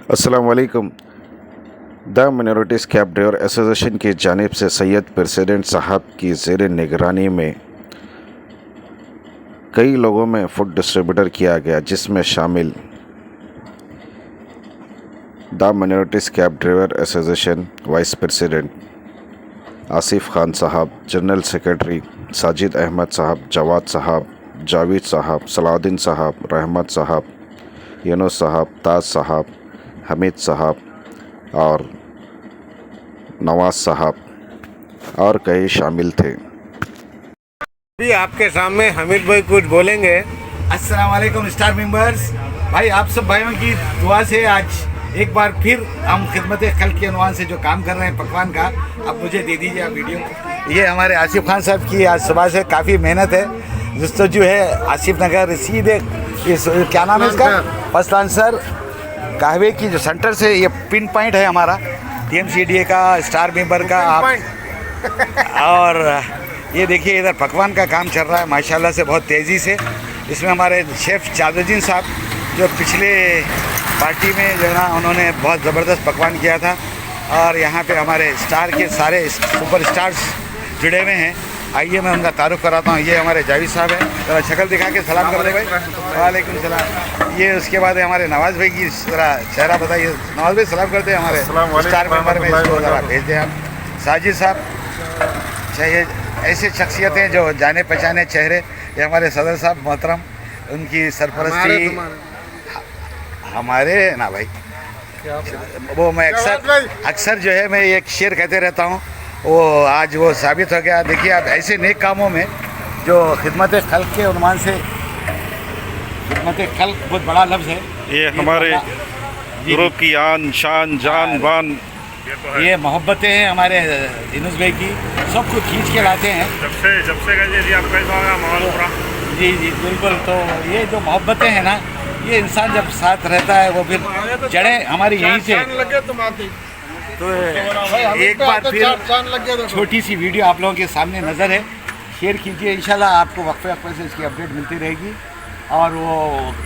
अस्सलाम वालेकुम। The minorities cab driver association की जानिब से सैयद प्रेसिडेंट साहब की ज़ेर निगरानी में कई लोगों में फूड डिस्ट्रीब्यूटर किया गया, जिसमें शामिल the minorities cab driver association vice president Asif Khan साहब, जनरल सेक्रेटरी साजिद अहमद साहब, जवाद साहब, जावेद साहब, सलाउद्दीन साहब, रहमत साहब, यूनुस साहब, ताज साहब, हमीद साहब और नवाज साहब और कई शामिल थे। अभी आपके सामने हमीद भाई कुछ बोलेंगे। अस्सलाम वालेकुम स्टार मेंबर्स। भाई आप सब भाइयों की दुआ से आज एक बार फिर हम खिदमत खल्क के अनवान से जो काम कर रहे हैं पकवान का, अब मुझे दे दीजिए आप वीडियो। ये हमारे आसिफ खान साहब की आज सुबह से काफ़ी मेहनत है। जस्तजू है आसिफ नगर सीधे इस क्या नाम है इसका, फर्स्ट आंसर कहवे की जो सेंटर से ये पिन पॉइंट है हमारा TMCDA का स्टार मेंबर का आप। और ये देखिए इधर पकवान का काम चल रहा है माशाल्लाह से बहुत तेज़ी से। इसमें हमारे शेफ़ जावेदुद्दीन साहब जो पिछले पार्टी में जो है ना उन्होंने बहुत ज़बरदस्त पकवान किया था, और यहाँ पे हमारे स्टार के सारे सुपर स्टार्स जुड़े हुए हैं। आइए मैं उनका तारुफ कराता हूँ। ये हमारे जावेद साहब हैं, जरा शक्ल दिखा के सलाम कर दे भाई। वालेकुम सलाम। ये उसके बाद हमारे नवाज़ भाई की जरा चेहरा बताइए। नवाज़ भाई सलाम करते हैं हमारे स्टार मेंबर में, इसको ज़रा भेज दें आप। साजिद साहब, चाहिए ऐसे शख्सियतें जो जाने पहचाने चेहरे। ये हमारे सदर साहब मोहतरम, उनकी सरपरस्ती हमारे ना भाई, वो मैं अक्सर जो है मैं एक शेर कहते रहता हूँ, वो आज वो साबित हो गया। देखिए आप ऐसे नेक कामों में जो खिदमत खल्क के उन्वान से, खिदमत खल्क बहुत बड़ा लफ्ज़ है। ये हमारे ग्रुप की आन शान जान बान, ये मोहब्बतें हैं हमारे यूनुस भाई की, सबको खींच के लाते हैं। जब से जी आप कैसा होगा माहौल पूरा। जी जी बिल्कुल। तो ये जो मोहब्बतें हैं ना, ये इंसान जब साथ रहता है वो फिर जड़ें हमारी यहीं से। तो एक बार फिर छोटी सी वीडियो आप लोगों के सामने नज़र है, शेयर कीजिए। इंशाल्लाह आपको वक्फे वक्फे से इसकी अपडेट मिलती रहेगी। और वो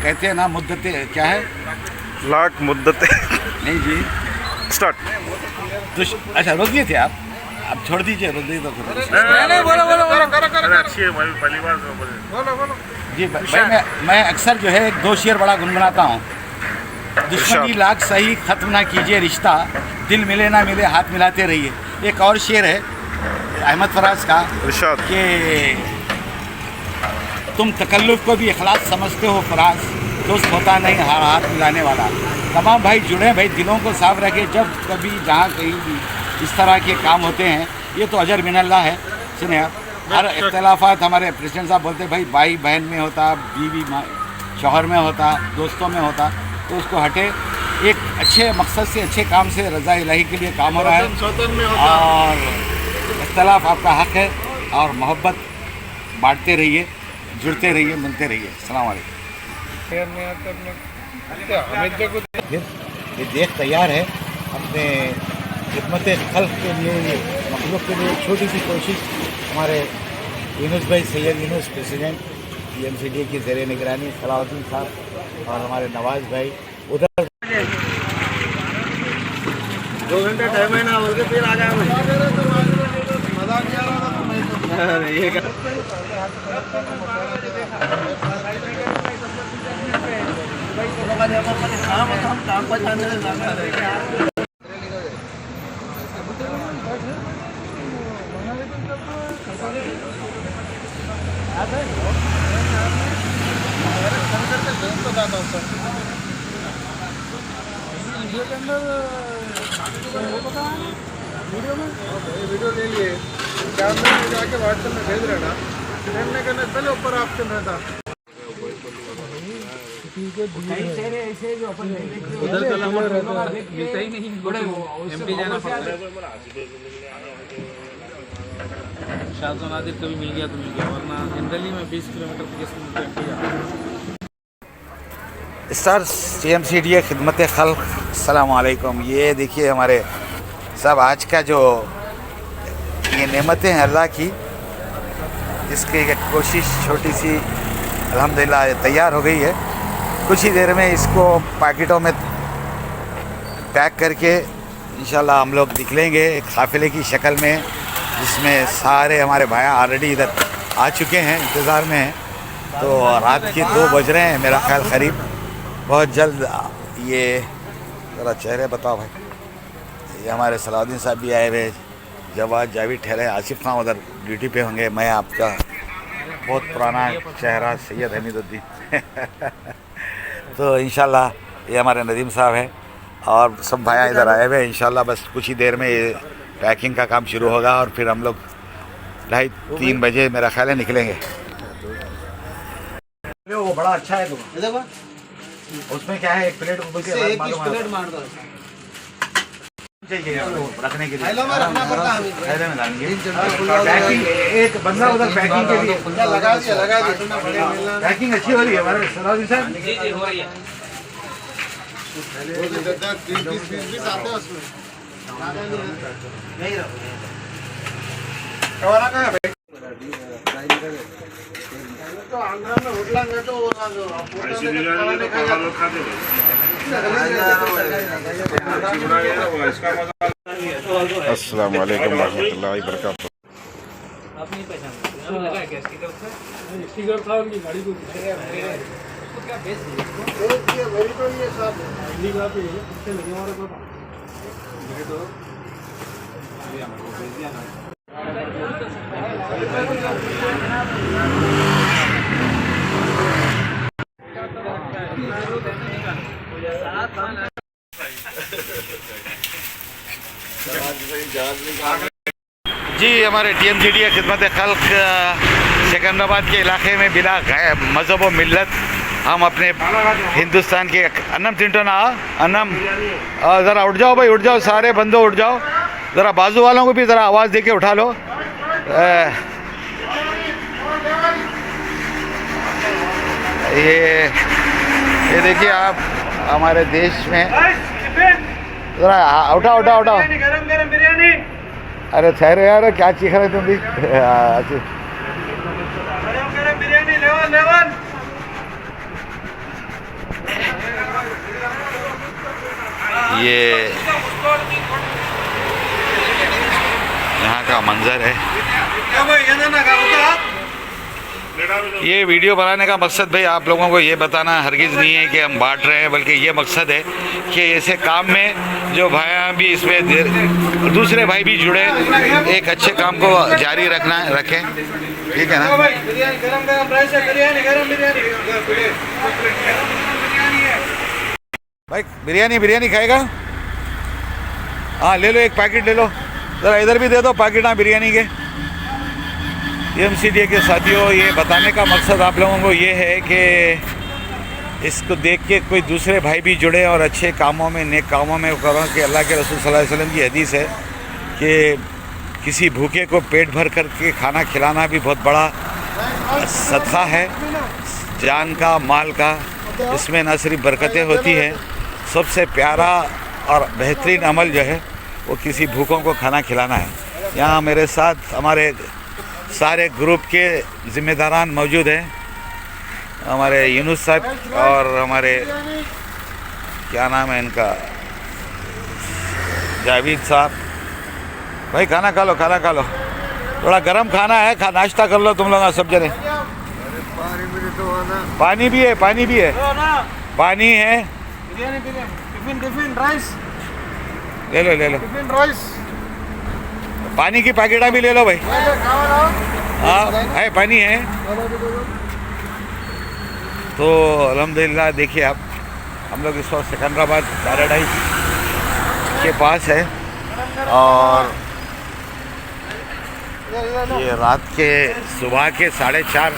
कहते हैं ना मुद्दतें क्या है, लाख मुद्दतें नहीं जी स्टार्ट। अच्छा रोक दिए थे आप, अब छोड़ दीजिए, रोक दीजिए तो खुद। अच्छी है भाई, पहली बार बोलो। जी भाई मैं अक्सर जो है एक दो शेर बड़ा गुनगुनाता हूँ। दुश्मनी लाख सही ख़त्म ना कीजिए रिश्ता, दिल मिले ना मिले हाथ मिलाते रहिए। एक और शेर है अहमद फराज का कि तुम तकल्लुफ़ को भी इखलास समझते हो फराज, दोस्त होता नहीं हर हाथ मिलाने वाला। तमाम भाई जुड़े भाई, दिलों को साफ रखें। जब कभी जहाँ कहीं भी इस तरह के काम होते हैं, ये तो अजर मिनल्लाह है। सुने आप, हर इख्तलाफात हमारे प्रेसिडेंट साहब बोलते भाई भाई बहन में होता, बीवी शौहर में होता, दोस्तों में होता, तो उसको हटे। एक अच्छे मकसद से अच्छे काम से रज़ा इलाही के लिए काम हो रहा है, और इख्तलाफ आपका हक़ है। और मोहब्बत बांटते रहिए, जुड़ते रहिए, मिलते रहिए। अस्सलाम वालेकुम। ये देख तैयार है अपने खिदमत खल्क के लिए, मखलूक के लिए छोटी सी कोशिश। हमारे यूनुस भाई, सैयद यूनुस प्रेसिडेंट TMCDA की ज़ेर निगरानी, सलाउद्दीन साहब और हमारे नवाज़ भाई उधर। 2 घंटे टाइम है ना, बोल के फिर आ गया मैं। ये काम पर वीडियो ले लिए, कैमरे में जाके व्हाट्सएप में भेज रहे ना, करने करने पहले ऊपर ऑप्शन रहता। उधर चला मिलता ही नहीं, MP जाना पड़ता है। शाहजहां नादिर कभी मिल गया तो मिल गया, वरना जनरली मैं 20 किलोमीटर के MP जाता। स्टार TMCDA खिदमत खल्क, अस्सलाम वालेकुम। ये देखिए हमारे सब आज का जो ये नेमतें हैं अल्लाह की, इसकी एक कोशिश छोटी सी अल्हम्दुलिल्लाह तैयार हो गई है। कुछ ही देर में इसको पैकेटों में पैक करके इंशाल्लाह हम लोग निकलेंगे एक काफ़िले की शक्ल में, जिसमें सारे हमारे भाई ऑलरेडी इधर आ चुके हैं, इंतज़ार में हैं। तो रात के 2 बज रहे हैं मेरा ख्याल करीब। बहुत जल्द ये ज़रा चेहरे बताओ भाई, ये हमारे सलाउद्दीन साहब भी आए हुए, जवाद जावेद ठहरे, आसिफ खान उधर ड्यूटी पे होंगे, मैं आपका बहुत पुराना चेहरा सैयद हमीदुद्दीन तो इंशाल्लाह ये हमारे नदीम साहब हैं और सब भाई इधर आए हुए हैं। इंशाल्लाह बस कुछ ही देर में ये पैकिंग का काम शुरू होगा और फिर हम लोग 2:30-3 बजे मेरा ख्याल है निकलेंगे। वो बड़ा अच्छा है तो उसमें क्या है, एक प्लेट मार दो चाहिए रखने के लिए, रखना पड़ता है थैले में डालेंगे। पैकिंग एक बंदा उधर पैकिंग के लिए लगा दिया पैकिंग अच्छी हो रही है हमारे सलाउद्दीन साहब। जी हो रही है। तो आंध्रा में होटल में तो अस्सलाम वालेकुम रहमतुल्लाहि व बरकातहू। आप नहीं पहचानते, लगा है क्या स्टिकर से? स्टिकर था उनकी गाड़ी को उसको क्या बेच दिया इसको? मेरी तो ये सब आईडी का पे किससे लगे हमारे को मेरे तो ये हमको भेज दिया ना। जी हमारे TMCD खिदमत खल्क सिकंदराबाद के इलाके में बिला मज़हब व मिल्लत हम अपने हिंदुस्तान के अन्नम तिंटो ना अन्नम ज़रा उठ जाओ भाई, उठ जाओ सारे बंदो उठ जाओ, ज़रा बाजू वालों को भी ज़रा आवाज़ दे के उठा लो। ये देखिए आप हमारे देश में ज़रा उठाओ उठाओ उठाओ। गरम बिरयानी। अरे ठहरे यार, क्या चीख रहे तुम भी गरम बिरयानी लेवन। ये यहाँ का मंजर है। ये वीडियो बनाने का मकसद भाई आप लोगों को ये बताना हरगिज़ नहीं है कि हम बांट रहे हैं, बल्कि ये मकसद है कि ऐसे काम में जो भाई भी इसमें दूसरे भाई भी जुड़े, एक अच्छे काम को जारी रखें, ठीक है ना। भाई बिरयानी खाएगा? हाँ ले लो, एक पैकेट ले लो, ज़रा इधर भी दे दो पैकेट। हाँ बिरयानी के TMCD के साथियों, ये बताने का मकसद आप लोगों को ये है कि इसको देख के कोई दूसरे भाई भी जुड़े और अच्छे कामों में, नेक कामों में करो कि अल्लाह के रसूल सल्लल्लाहु अलैहि वसल्लम की हदीस है कि किसी भूखे को पेट भर करके खाना खिलाना भी बहुत बड़ा सदका है, जान का, माल का। इसमें न सिर्फ बरकतें होती हैं, सबसे प्यारा और बेहतरीन अमल जो है वो किसी भूखों को खाना खिलाना है। यहाँ मेरे साथ हमारे सारे ग्रुप के ज़िम्मेदारान मौजूद हैं, हमारे यूनुस साहब और हमारे क्या नाम है इनका, जावेद साहब। भाई खाना खा लो, थोड़ा गरम खाना है, नाश्ता कर लो तुम लोग सब जने। पानी भी है पानी है। टिफिन राइस ले लो टिफिन राइस। पानी की पैकेटा भी ले लो भाई। हाँ है, पानी है। तो अल्हम्दुलिल्लाह देखिए आप, हम लोग इस वक्त सिकंदराबाद पैराडाइज के पास है और ये रात के सुबह के 4:30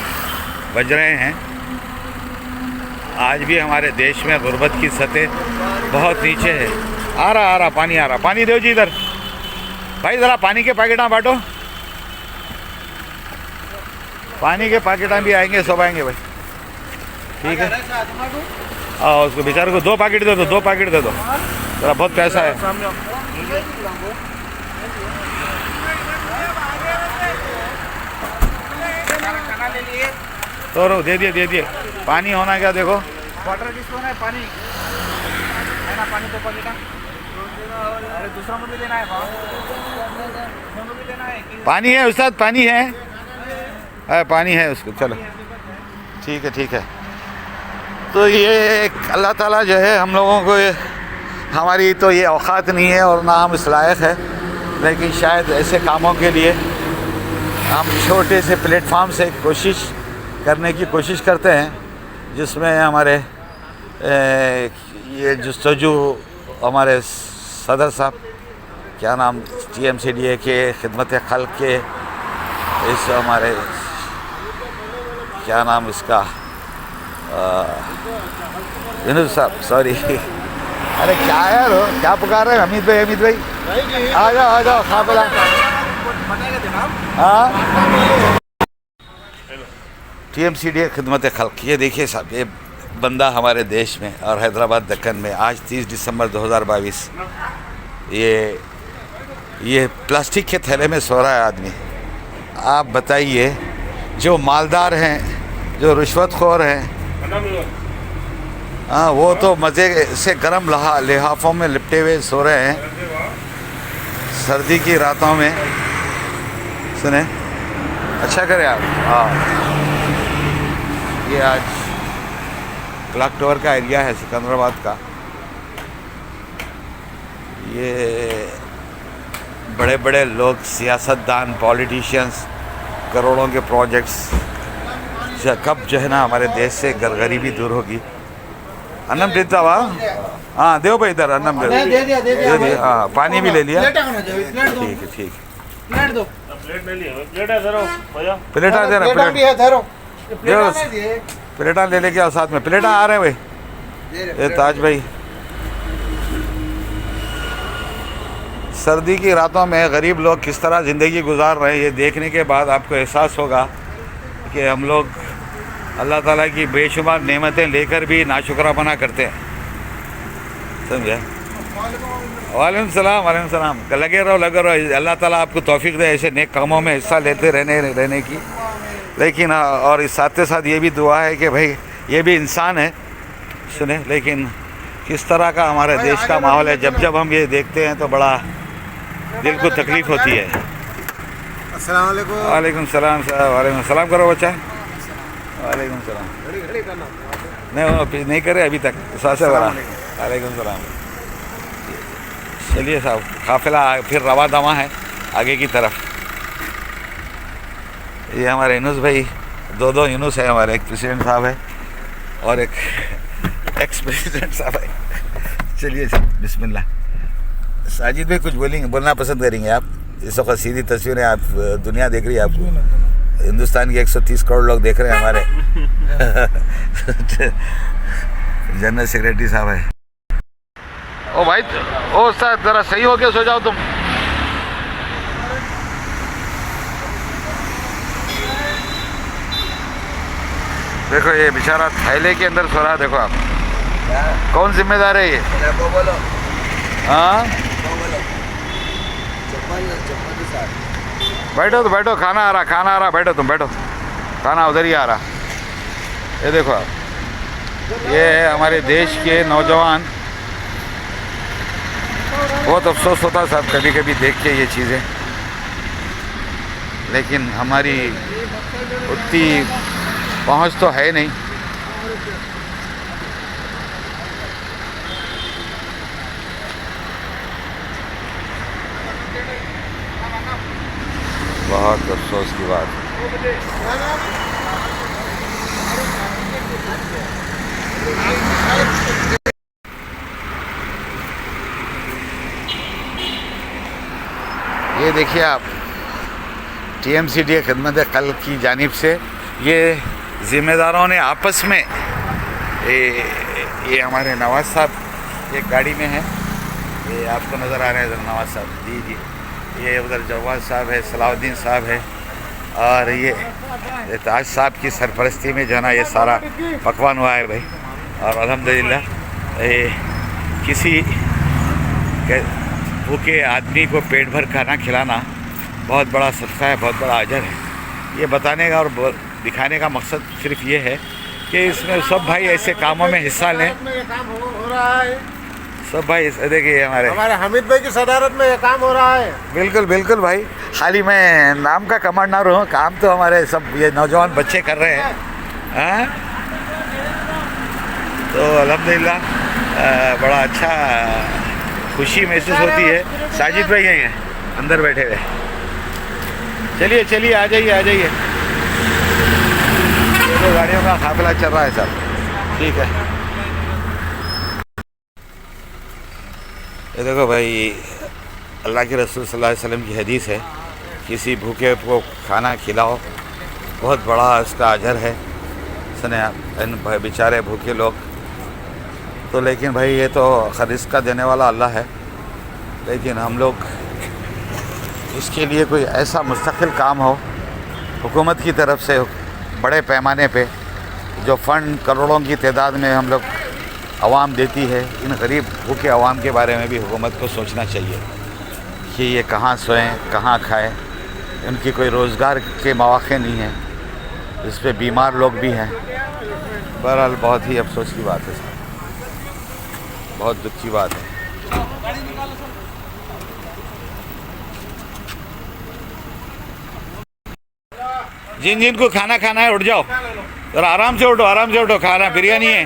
बज रहे हैं। आज भी हमारे देश में गुर्बत की सतह बहुत नीचे है। आ रहा पानी दो जी इधर भाई, ज़रा पानी के पैकेट बांटो। पानी के पैकेट भी आएंगे, सब आएंगे भाई, ठीक है। हाँ उसको बेचारे को 2 पैकेट दे दो, 2 पैकेट दे दो, ज़रा बहुत पैसा है। तो दे दिए। पानी होना क्या देखो, वाटर किसको है? पानी है ना, पानी तो पकड़ा अरे दूसरा में भी लेना है पानी है उस्ताद, पानी है, पानी है उसको, चलो ठीक है ठीक है। तो ये अल्लाह ताला जो है हम लोगों को, हमारी तो ये औकात नहीं है और ना हम इस लायक है, लेकिन शायद ऐसे कामों के लिए हम छोटे से प्लेटफार्म से कोशिश करने की कोशिश करते हैं, जिसमें हमारे ये जो हमारे सदर साहब, क्या नाम, TMCDA के खिदमत खल्क के, इस हमारे क्या नाम इसका, यूनुस साहब, सॉरी अरे क्या यार हो, क्या पुकार रहे हैं हमीद भाई? हमीद भाई आ जाओ खा पिला। हाँ, TMCDA खिदमत खल्क, ये देखिए साहब, ये बंदा हमारे देश में और हैदराबाद दक्कन में आज 30 दिसंबर 2022 ये प्लास्टिक के थैले में सो रहा है आदमी। आप बताइए, जो मालदार हैं, जो रिश्वतखोर हैं, हाँ, वो तो मज़े से गर्म लिहाफ़ों में लिपटे हुए सो रहे हैं सर्दी की रातों में। सुने, अच्छा करें आप। हाँ, ये आज क्लॉक टावर का एरिया है सिकंदराबाद का। ये बड़े बड़े लोग, सियासतदान, पॉलिटिशियंस, करोड़ों के प्रोजेक्ट्स, कब जो है ना हमारे देश से गरीबी दूर होगी। अन्नम देता हुआ, हाँ देव भाई, इधर अन्नम दे दिया, हाँ पानी भी ले लिया, ठीक है ठीक है। प्लेटा दे रहा, प्लेटा ले लेके आओ साथ में, प्लेटा आ रहे हैं भाई। ये ताज भाई, सर्दी की रातों में गरीब लोग किस तरह ज़िंदगी गुजार रहे हैं, ये देखने के बाद आपको एहसास होगा कि हम लोग अल्लाह ताला की बेशुमार नेमतें लेकर भी नाशुक्रापना करते हैं, समझे। वालेकुम सलाम, वालेकुम सलाम। लगे रहो, अल्लाह ताला आपको तौफीक दे ऐसे नेक कामों में हिस्सा लेते रहने की। लेकिन और इस साथ साथ ये भी दुआ है कि भाई ये भी इंसान है, सुने, लेकिन किस तरह का हमारे देश का माहौल है, जब हम ये देखते हैं तो बड़ा दिल को तकलीफ़ होती है। अस्सलाम वालेकुम। वालेकुम सलाम साहब, वालेकुम सलाम करो बच्चा। वालेकुम सलाम। नहीं करे अभी तक, सासे वाला। वालेकुम सलाम। चलिए साहब, काफिला फिर रवा दवा है आगे की तरफ। ये हमारे यूनुस भाई, दो यूनुस है हमारे, एक प्रेसिडेंट साहब है और एक एक्स प्रेसिडेंट साहब है। चलिए बिस्मिल्लाह। साजिद भाई कुछ बोलना पसंद करेंगे आप? इस वक्त सीधी तस्वीरें आप दुनिया देख रही है, आपको हिंदुस्तान के 130 करोड़ लोग देख रहे हैं हमारे। जनरल सेक्रेटरी साहब है। ओ भाई, ओ सर ज़रा सही हो के सो जाओ तुम। देखो ये बेचारा थैले के अंदर सो रहा है, देखो आप। कौन जिम्मेदार है ये? हाँ, बैठो तो बैठो, खाना आ रहा, बैठो तुम, बैठो, खाना उधर ही आ रहा। ये देखो आप, ये है हमारे देश के नौजवान। बहुत अफसोस होता साहब कभी कभी देख के ये चीज़ें, लेकिन हमारी उतनी पहुंच तो है नहीं। बहुत अफसोस की बात है। ये देखिए आप, TMCDA खिदमत खल्क की जानिब से ये ज़िम्मेदारों ने आपस में, ये हमारे नवाज़ साहब एक गाड़ी में है, ये आपको नज़र आ रहे हैं नवाज़ साहब, जी, ये उधर जवाद साहब है, सलाउद्दीन साहब है, और ये ताज साहब की सरपरस्ती में जो है ना ये सारा पकवान हुआ है भाई। और अल्हम्दुलिल्लाह किसी भूखे आदमी को पेट भर खाना खिलाना बहुत बड़ा सदका है, बहुत बड़ा अजर है। ये बताने का और दिखाने का मकसद सिर्फ ये है कि इसमें सब भाई ऐसे कामों में हिस्सा लें, सब भाई देखिए हमारे हामिद भाई की सदारत में ये काम हो रहा है। बिल्कुल बिल्कुल भाई, खाली मैं नाम का कमांडर हूँ, काम तो हमारे सब ये नौजवान बच्चे कर रहे हैं। हाँ? तो अल्हम्दुलिल्लाह बड़ा अच्छा खुशी महसूस होती है। साजिद भाई यहीं हैं अंदर बैठे हुए। चलिए चलिए आ जाइए आ जाइए। तो गाड़ियों का काफिला चल रहा है सर, ठीक है। ये देखो भाई, अल्लाह के रसूल सल्लल्लाहु अलैहि वसल्लम की हदीस है, किसी भूखे को खाना खिलाओ, बहुत बड़ा उसका अजर है। सुने आप, इन बेचारे भूखे लोग तो, लेकिन भाई ये तो रिज़्क़ का देने वाला अल्लाह है, लेकिन हम लोग इसके लिए कोई ऐसा मुस्तकिल काम हो हुकूमत की तरफ से बड़े पैमाने पे, जो फ़ंड करोड़ों की तादाद में हम लोग आवाम देती है, इन गरीब भूखे आवाम के बारे में भी हुकूमत को सोचना चाहिए कि ये कहाँ सोएं, कहाँ खाएं। उनकी कोई रोज़गार के मौक़े नहीं हैं, इस पे बीमार लोग भी हैं। बहरहाल बहुत ही अफसोस की बात है सर, बहुत दुख की बात है। जिन जिन को खाना खाना है उठ जाओ, जरा आराम से उठो, खाना बिरयानी है।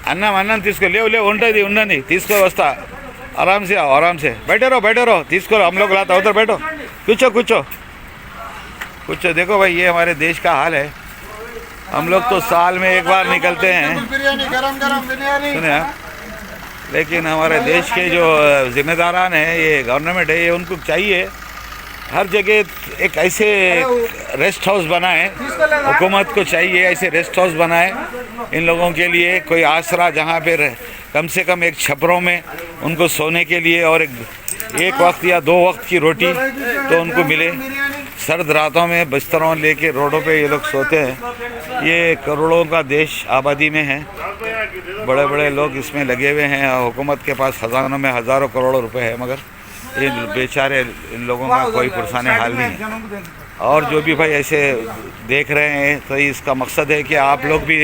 అన్నం తీసుకో, లేవు ఉంటుంది ఉండండి, తీసుకో వస్తా, आराम से आओ, आराम से बैठे रहो, तीसको हम लोग लाता, उधर बैठो, कुछ देखो भाई, ये हमारे देश का हाल है। हम लोग तो साल में एक बार निकलते हैं, सुने आप, लेकिन हमारे देश के जो जिम्मेदारान हैं, ये गवर्नमेंट है, ये उनको चाहिए हर जगह एक ऐसे रेस्ट हाउस बनाए, हुकूमत को चाहिए ऐसे रेस्ट हाउस बनाए इन लोगों के लिए, कोई आसरा जहाँ पे कम से कम एक छपरों में उनको सोने के लिए, और एक वक्त या 2 वक्त की रोटी तो उनको मिले। सर्द रातों में बिस्तरों लेके रोडों पे ये लोग सोते हैं। ये करोड़ों का देश आबादी में है, बड़े बड़े लोग इसमें लगे हुए हैं, हुकूमत के पास खजानों में हज़ारों करोड़ रुपए है, मगर ये बेचारे इन लोगों का कोई पुरसाने हाल नहीं है। और जो भी भाई ऐसे देख रहे हैं, तो इसका मकसद है कि आप लोग भी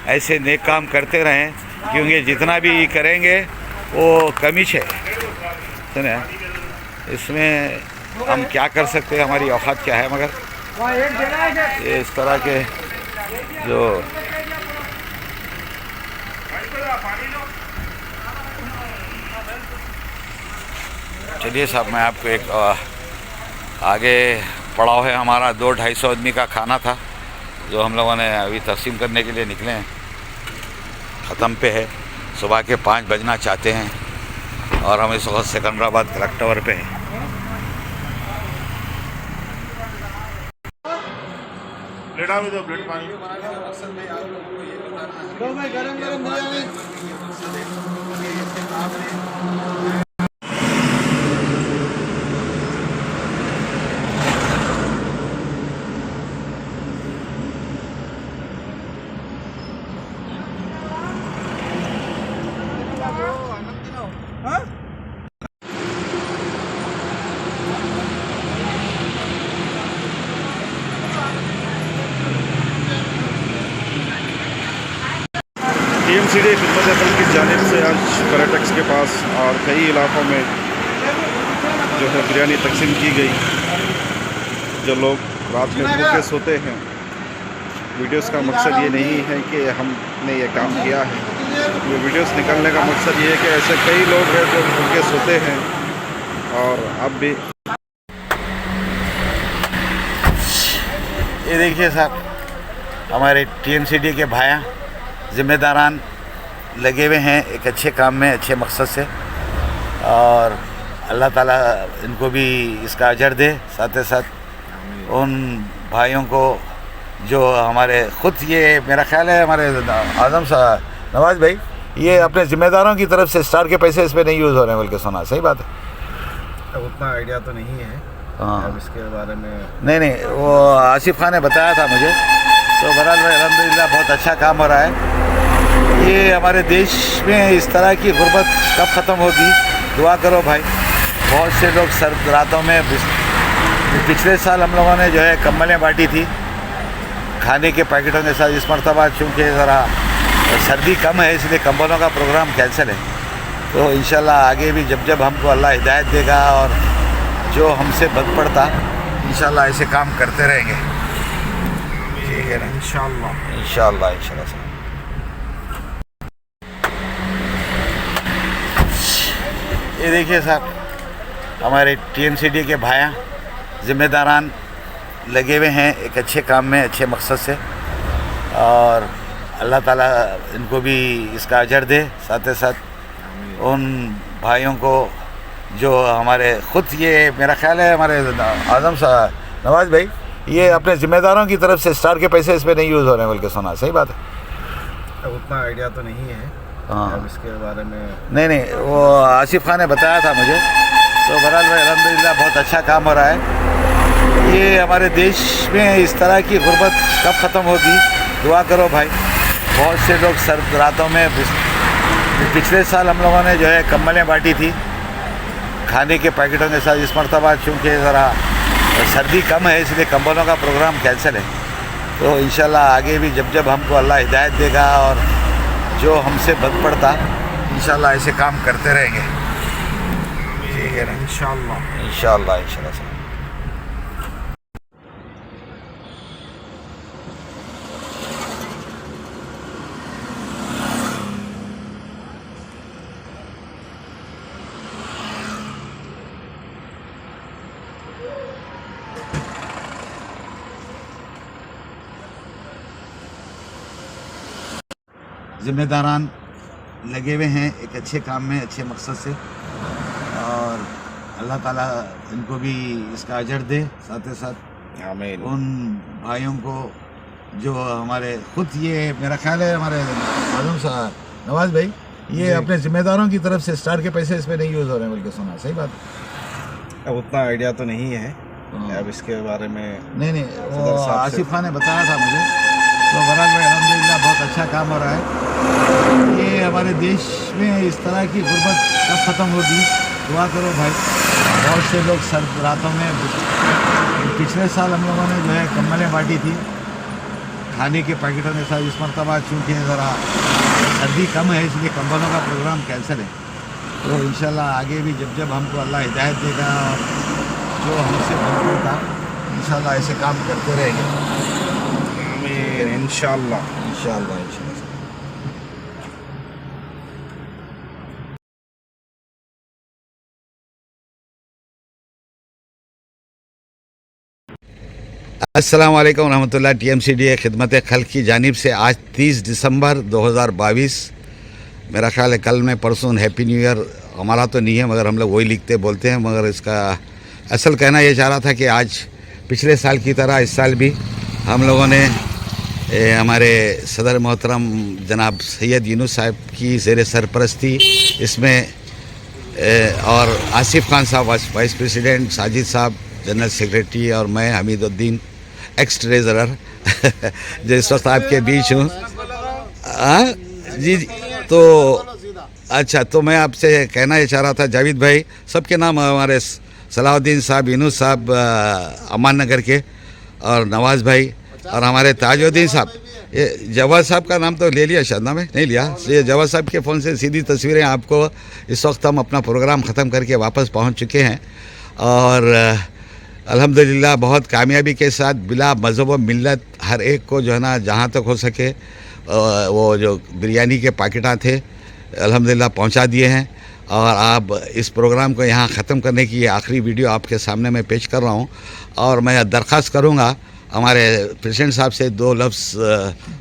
ऐसे नेक काम करते रहें, क्योंकि जितना भी करेंगे वो कमी है। सुने, इसमें हम क्या कर सकते हैं, हमारी औकात क्या है, मगर ये इस तरह के जो चलिए साहब, मैं आपको एक आगे पड़ाव है हमारा, 200-250 आदमी का खाना था जो हम लोगों ने अभी तकसीम करने के लिए निकले हैं, ख़त्म पे है। सुबह के 5 बजना चाहते हैं और हम इस वक्त सिकंदराबाद क्लॉक टावर पे हैं। टीएमसीडी खिदमत अमल की जानिब से आज पर्यटक के पास और कई इलाक़ों में जो है बिरयानी तकसीम की गई। जो लोग रात में भूखे सोते हैं, वीडियोस का मकसद ये नहीं है कि हमने ये काम किया है, ये वीडियोस निकालने का मकसद ये है कि ऐसे कई लोग हैं जो भूखे सोते हैं। और अब भी ये देखिए साहब, हमारे टीएमसीडी के भाया ज़िम्मेदारान लगे हुए हैं एक अच्छे काम में, अच्छे मकसद से, और अल्लाह ताला इनको भी इसका अजर दे। साथ ही साथ उन भाइयों को जो हमारे ख़ुद, ये मेरा ख्याल है हमारे आज़म साहब नवाज़ भाई, ये अपने ज़िम्मेदारों की तरफ से स्टार के पैसे इस पर नहीं यूज़ हो रहे हैं, बल्कि सुना, सही बात है? उतना आइडिया तो नहीं है। हाँ, अब इसके बारे में नहीं, वो आसिफ खान ने बताया था मुझे। तो बहरहाल भाई अल्हम्दुलिल्लाह बहुत अच्छा काम हो रहा है। ये हमारे देश में इस तरह की गुर्बत कब ख़त्म होगी, दुआ करो भाई। बहुत से लोग सर्द रातों में, पिछले साल हम लोगों ने जो है कम्बलें बांटी थी, खाने के पैकेटों के साथ इस मरतबा चूँकि ज़रा सर्दी कम है इसलिए कंबलों का प्रोग्राम कैंसिल है। तो इंशाल्लाह आगे भी जब जब हमको अल्लाह हिदायत देगा और जो हमसे बद पड़ता इंशाल्लाह ऐसे काम करते रहेंगे। ठीक है ना, इंशाल्लाह इंशाल्लाह इंशाल्लाह। ये देखिए साहब हमारे TMCD के भाया ज़िम्मेदारान लगे हुए हैं एक अच्छे काम में, अच्छे मकसद से, और अल्लाह ताला इनको भी इसका अजर दे। साथ ही साथ उन भाइयों को जो हमारे ख़ुद ये मेरा ख्याल है हमारे आज़म साहब नवाज़ भाई ये अपने ज़िम्मेदारों की तरफ से स्टार के पैसे इस पर नहीं यूज़ हो रहे हैं, बल्कि सुना सही बात है। अब उतना आइडिया तो नहीं है। हाँ। अब इसके बारे में नहीं वो आसिफ खान ने बताया था मुझे। तो बहरहाल भाई अल्हम्दुलिल्लाह बहुत अच्छा काम हो रहा है। ये हमारे देश में इस तरह की गुर्बत कब ख़त्म होगी, दुआ करो भाई। बहुत से लोग सर्द रातों में, पिछले साल हम लोगों ने जो है कंबलें बांटी थी खाने के पैकेटों के साथ। इस मरतबा चूँकि ज़रा सर्दी कम है इसलिए कंबलों का प्रोग्राम कैंसिल है। तो इंशाल्लाह आगे भी जब जब हमको अल्लाह हिदायत देगा और जो हमसे बद पड़ता इंशाल्लाह ऐसे काम करते रहेंगे। ठीक है ना, इंशाल्लाह इंशाल्लाह इंशाल्लाह। ज़िम्मेदारान लगे हुए हैं एक अच्छे काम में, अच्छे मकसद से, और अल्लाह ताला इनको भी इसका अजर दे। साथ ही साथ आमीन। उन भाइयों को जो हमारे ख़ुद ये मेरा ख्याल है हमारे आज़म साहब नवाज़ भाई ये अपने ज़िम्मेदारों की तरफ से स्टार के पैसे इस पर नहीं यूज़ हो रहे हैं, बल्कि सुना सही बात है। अब उतना आइडिया तो नहीं है। हाँ। अब इसके बारे में नहीं वो आसिफ खान ने बताया था मुझे। तो बहरहाल भाई अल्हम्दुलिल्लाह बहुत अच्छा काम हो रहा है। ये हमारे देश में इस तरह की गुर्बत कब ख़त्म होगी, दुआ करो भाई। बहुत से लोग सर्द रातों में, पिछले साल हम लोगों ने जो है कंबलें बांटी थी खाने के पैकेटों के साथ। इस मरतबा चूँकि ज़रा सर्दी कम है इसलिए कंबलों का प्रोग्राम कैंसिल है। तो इंशाल्लाह आगे भी जब जब हमको अल्लाह हिदायत देगा और जो हमसे बद पड़ता इंशाल्लाह ऐसे काम करते रहेंगे। आमीन इंशाल्लाह इंशाल्लाह इंशाल्लाह। अस्सलाम वालेकुम रहमतुल्लाह। TMCD खिदमत खल्क की जानिब से आज 30 दिसंबर 2022, मेरा ख्याल है कल में परसों हैप्पी न्यू ईयर हमारा तो नहीं है मगर हम लोग वही लिखते बोलते हैं। मगर इसका असल कहना ये चाह रहा था कि आज पिछले साल की तरह इस साल भी हम लोगों ने हमारे सदर मोहतरम जनाब सैयद यूनुस साहब की ज़ेर सरपरस्ती इसमें और आसिफ खान साहब वाइस प्रेसिडेंट, साजिद साहब जनरल सेक्रेटरी, और मैं हमीदुद्दीन एक्स ट्रेजरर जो इस वक्त आपके बीच हूँ। जी तो अच्छा, तो मैं आपसे कहना ये चाह रहा था जावेद भाई, सबके नाम हमारे सलाहुद्दीन साहब, यूनुस साहब अमान नगर के, और नवाज़ भाई, और हमारे ताजुद्दीन साहब। ये जवाद साहब का नाम तो ले लिया शायद ना, में नहीं लिया। ये जवाद साहब के फ़ोन से सीधी तस्वीरें आपको इस वक्त हम अपना प्रोग्राम ख़त्म करके वापस पहुंच चुके हैं, और अल्हम्दुलिल्लाह बहुत कामयाबी के साथ बिला मज़हब व मिल्लत हर एक को जो है ना जहाँ तक हो सके वो जो बिरयानी के पैकेटां थे अल्हम्दुलिल्लाह पहुँचा दिए हैं। और आप इस प्रोग्राम को यहाँ ख़त्म करने की ये आखिरी वीडियो आपके सामने मैं पेश कर रहा हूँ। और मैं दरख्वास्त करूँगा हमारे प्रेसिडेंट साहब से दो लफ्ज़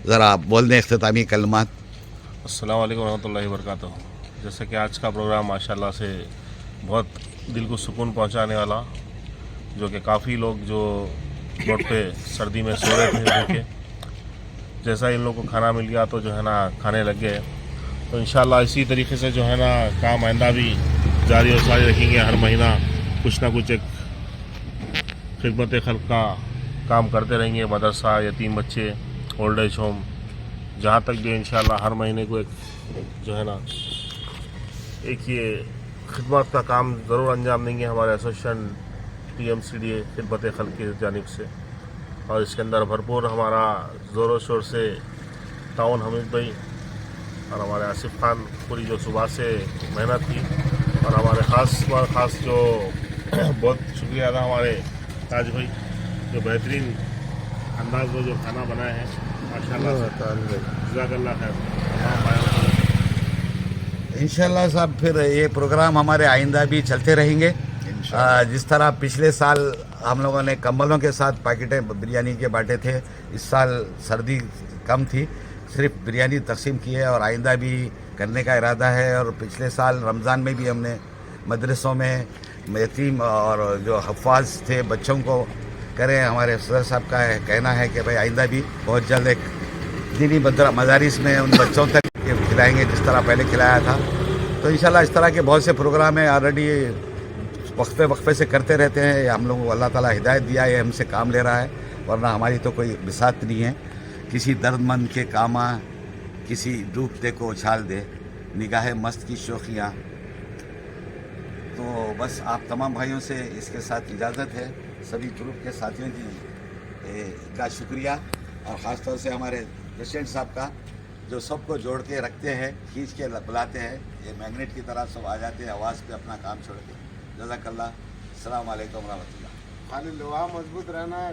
ज़रा बोल दें इख्तितामी कलमात। अस्सलाम वालेकुम रहमतुल्लाहि व बरकातुहू। जैसे कि आज का प्रोग्राम माशाल्लाह से बहुत दिल को सुकून पहुंचाने वाला, जो कि काफ़ी लोग जो रोड पे सर्दी में सो रहे थे भूखे, जैसा इन लोगों को खाना मिल गया तो जो है ना खाने लग गए। तो इंशाल्लाह इसी तरीके से जो है ना काम आइंदा भी जारी और सारी रखेंगे। हर महीना कुछ ना कुछ एक खिदमत खल्क का काम करते रहेंगे। मदरसा, यतीम बच्चे, ओल्ड एज होम, जहाँ तक भी इंशाल्लाह हर महीने को एक जो है ना एक ये खिदमत का काम ज़रूर अंजाम देंगे हमारे एसोसिएशन TMCD खिदमत खल्क की जानिब से। और इसके अंदर भरपूर हमारा ज़ोरों शोर से ताउन हमीद भाई और हमारे आसिफ खान पूरी जो सुबह से मेहनत की, और हमारे ख़ास जो बहुत शुक्रिया था हमारे ताज भाई जो बेहतरीन अंदाज में जो खाना बनाए हैं माशाल्लाह से। जज़ाकल्लाह खैर तमाम भाइयों को। इंशाल्लाह साहब फिर ये प्रोग्राम हमारे आइंदा भी चलते रहेंगे। जिस तरह पिछले साल हम लोगों ने कंबलों के साथ पैकेटें बिरयानी के बांटे थे, इस साल सर्दी कम थी, सिर्फ बिरयानी तकसीम की है और आइंदा भी करने का इरादा है। और पिछले साल रमज़ान में भी हमने मदरसों में यतीम और जो हफ्फाज थे बच्चों को करें। हमारे सदर साहब का कहना है कि भाई आइंदा भी बहुत जल्द एक दीनी मदारिस में उन बच्चों तक खिलाएंगे जिस तरह पहले खिलाया था। तो इंशाल्लाह इस तरह के बहुत से प्रोग्राम हैं, ऑलरेडी वक्फे से करते रहते हैं। हम लोगों को अल्लाह ताला हिदायत दिया है, हमसे काम ले रहा है, वरना हमारी तो कोई बिसात नहीं है। किसी दर्दमंद के कामा किसी डूबते को उछाल दे, निगाह मस्त की शोखियाँ। तो बस आप तमाम भाइयों से इसके साथ इजाज़त है। सभी ग्रुप के साथियों का शुक्रिया और ख़ास तौर से हमारे प्रेसिडेंट साहब का जो सबको जोड़ के रखते हैं, खींच के बुलाते हैं, ये मैग्नेट की तरह सब आ जाते हैं आवाज़ पे अपना काम छोड़ के। जज़ाकल्लाह। अस्सलाम वालेकुम रहमतुल्लाह। खाली लोहा मजबूत रहना है।